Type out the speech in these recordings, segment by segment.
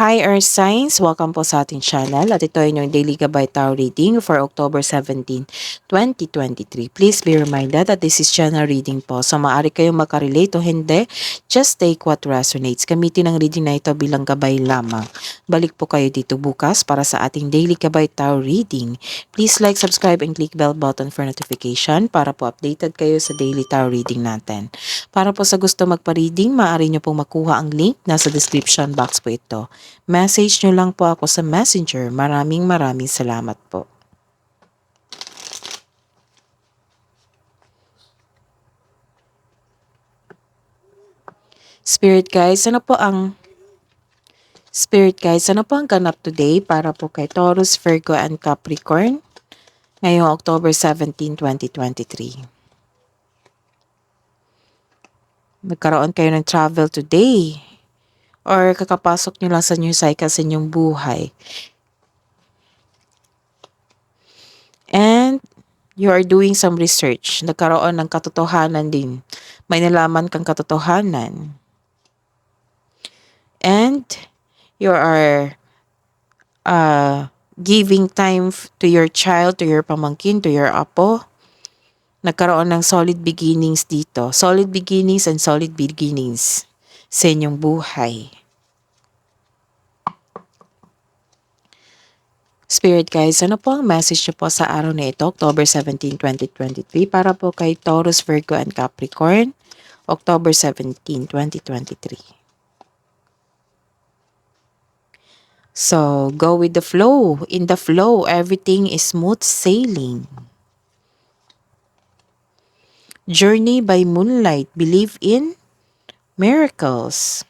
Hi Earth Signs! Welcome po sa ating channel at ito ay inyong Daily Gabay Tarot Reading for October 17, 2023. Please be reminded that this is channel reading po. So maaari kayong makarelate o hindi, just take what resonates. Gamitin ang reading na ito bilang gabay lamang. Balik po kayo dito bukas para sa ating Daily Gabay Tarot Reading. Please like, subscribe, and click bell button for notification para po updated kayo sa Daily Tarot Reading natin. Para po sa gusto magpa-reading, maaari nyo pong makuha ang link nasa description box po ito. Message nyo lang po ako sa Messenger. Maraming salamat po. Spirit guys, ano po ang ganap today para po kay Taurus, Virgo, and Capricorn ngayong October 17, 2023? Nagkaroon kayo ng travel today or kakapasok nyo lang sa new cycle sa inyong buhay. And you are doing some research. Nagkaroon ng katotohanan din. May nalaman kang katotohanan. And you are giving time to your child, to your pamangkin, to your apo. Nagkaroon ng solid beginnings dito. Solid beginnings and solid beginnings sa inyong buhay. Spirit guys, ano po ang message nyo po sa araw na ito, October 17, 2023, para po kay Taurus, Virgo, and Capricorn, October 17, 2023. So, go with the flow. In the flow, everything is smooth sailing. Journey by moonlight. Believe in miracles.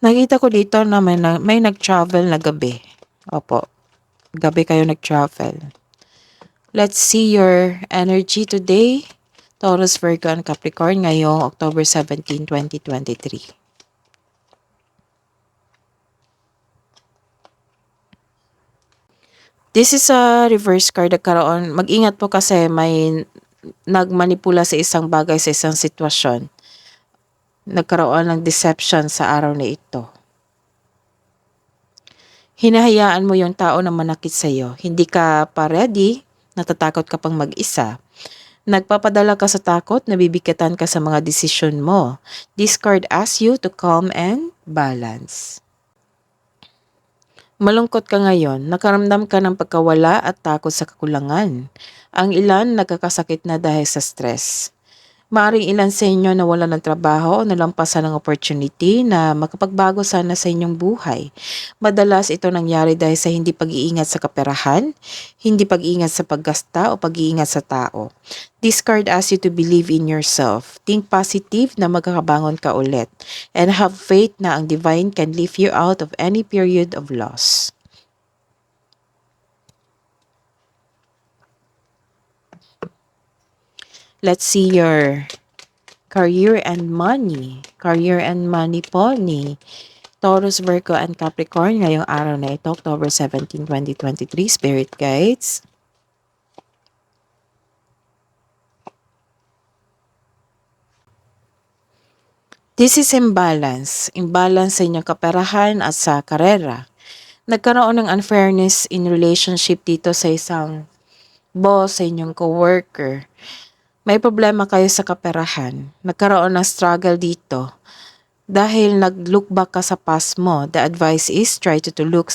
Nakita ko dito na may nag-travel na gabi. Opo, gabi kayo nag-travel. Let's see your energy today, Taurus, Virgo, and Capricorn ngayong October 17, 2023. This is a reverse card. Mag-ingat po kasi may nagmanipula sa isang bagay, sa isang sitwasyon. Nagkaroon ng deception sa araw na ito. Hinahayaan mo yung tao na manakit sa iyo. Hindi ka pa ready, natatakot ka pang mag-isa. Nagpapadala ka sa takot, nabibigatan ka sa mga desisyon mo. This card asks you to calm and balance. Malungkot ka ngayon, nakaramdam ka ng pagkawala at takot sa kakulangan. Ang ilan nagkakasakit na dahil sa stress. Maaring ilan sa inyo na wala ng trabaho o nalampasan ng opportunity na makapagbago sana sa inyong buhay. Madalas ito nangyari dahil sa hindi pag-iingat sa kaperahan, hindi pag-iingat sa paggasta o pag-iingat sa tao. This card asks you to believe in yourself. Think positive na magkakabangon ka ulit. And have faith na ang divine can lift you out of any period of loss. Let's see your career and money. Career and money po ni Taurus, Virgo, and Capricorn ngayong araw na ito, October 17, 2023. Spirit guides. This is imbalance. Imbalance sa inyong kaperahan at sa karera. Nagkaroon ng unfairness in relationship dito sa isang boss, sa inyong coworker. May problema kayo sa kaperahan. Nagkaroon ng struggle dito. Dahil nag-look back ka sa past mo, the advice is try to look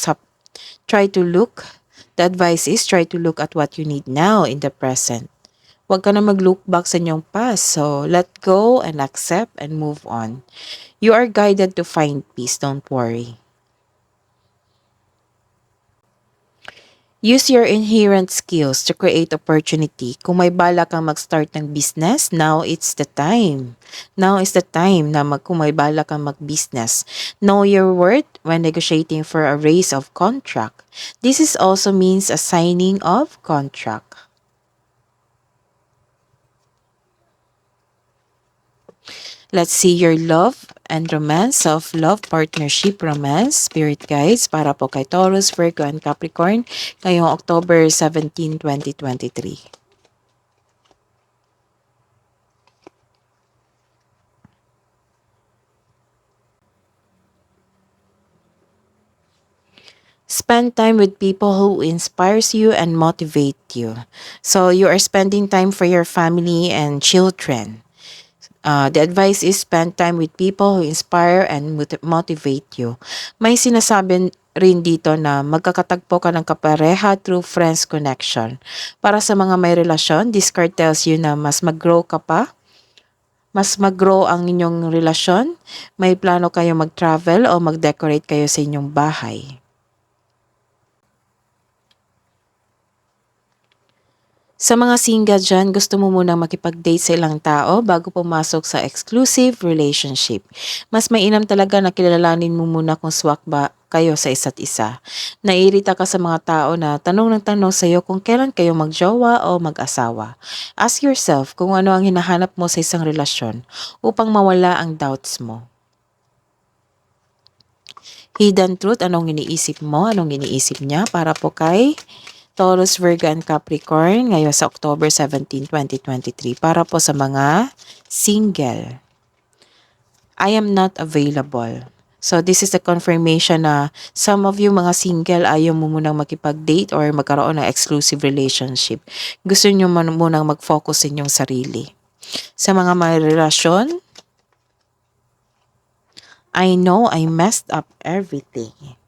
at what you need now in the present. Huwag ka na mag-look back sa inyong past. So, let go and accept and move on. You are guided to find peace. Don't worry. Use your inherent skills to create opportunity. Kung may balak kang mag-start ng business, now it's the time. Now is the time na kung may balak kang mag-business. Know your worth when negotiating for a raise of contract. This is also means a signing of contract. Let's see your love and romance, self-love, partnership, romance, spirit guides para po kay Taurus, Virgo, and Capricorn ngayong October 17, 2023. Spend time with people who inspires you and motivate you. So you are spending time for your family and children. The advice is spend time with people who inspire and motivate you. May sinasabi rin dito na magkakatagpo ka ng kapareha through friends connection. Para sa mga may relasyon, this card tells you na mas mag-grow ang inyong relasyon, may plano kayo mag-travel o mag-decorate kayo sa inyong bahay. Sa mga single dyan, gusto mo munang makipag-date sa ilang tao bago pumasok sa exclusive relationship. Mas mainam talaga na kilalanin mo muna kung swak ba kayo sa isa't isa. Naiirita ka sa mga tao na tanong ng tanong sa iyo kung kailan kayo magjowa o mag-asawa. Ask yourself kung ano ang hinahanap mo sa isang relasyon upang mawala ang doubts mo. Hidden truth, anong iniisip mo, anong iniisip niya para po kay Taurus, Virgo, and Capricorn ngayon sa October 17, 2023 para po sa mga single. I am not available. So this is the confirmation na some of you mga single ayaw mo munang makipag-date or magkaroon ng exclusive relationship. Gusto nyo munang mag-focus sa inyong sarili. Sa mga may relasyon, I know I messed up everything.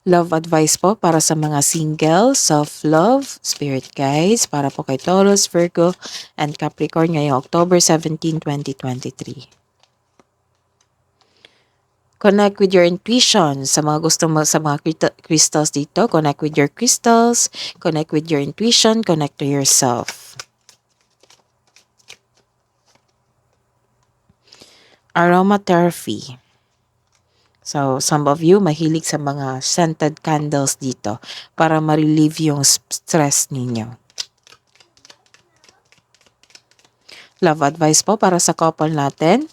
Love advice po para sa mga single, self-love, spirit guides, para po kay Taurus, Virgo, and Capricorn ngayong October 17, 2023. Connect with your intuition. Sa mga gusto mo sa mga crystals dito, connect with your crystals, connect with your intuition, connect to yourself. Aromatherapy. So, some of you mahilig sa mga scented candles dito para ma-relieve yung stress ninyo. Love advice po para sa couple natin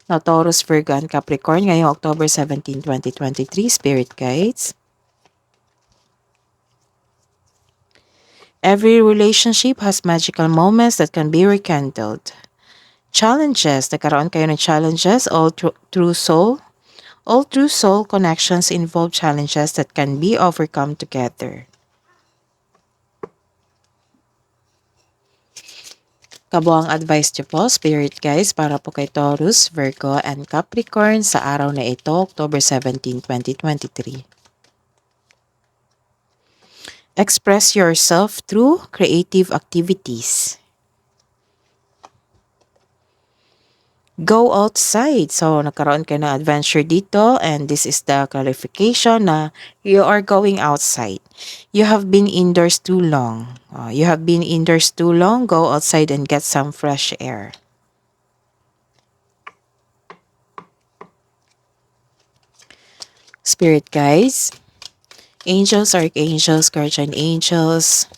na Taurus, Virgo, and Capricorn ngayong October 17, 2023, Spirit Guides. Every relationship has magical moments that can be rekindled. Challenges, nagkaroon kayo ng challenges all through soul. All true soul connections involve challenges that can be overcome together. Kabuang advice niyo po, Spirit Guides, para po kay Taurus, Virgo, and Capricorn sa araw na ito, October 17, 2023. Express yourself through creative activities. Go outside. So, nagkaroon kayo ng adventure dito and this is the clarification na you are going outside. You have been indoors too long. Go outside and get some fresh air. Spirit guides, angels, archangels, guardian angels,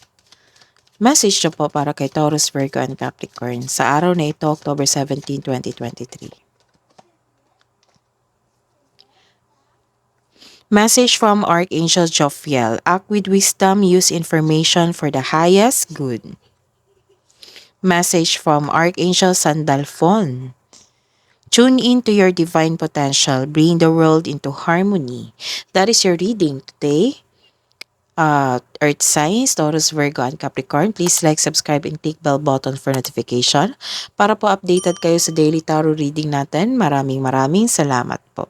message nyo po para kay Taurus, Virgo, and Capricorn sa araw na ito, October 17, 2023. Message from Archangel Jophiel. Act with wisdom, use information for the highest good. Message from Archangel Sandalphon. Tune in to your divine potential. Bring the world into harmony. That is your reading today. Earth signs, Taurus, Virgo, and Capricorn. Please like, subscribe, and click bell button for notification para po updated kayo sa daily tarot reading natin. Maraming salamat po.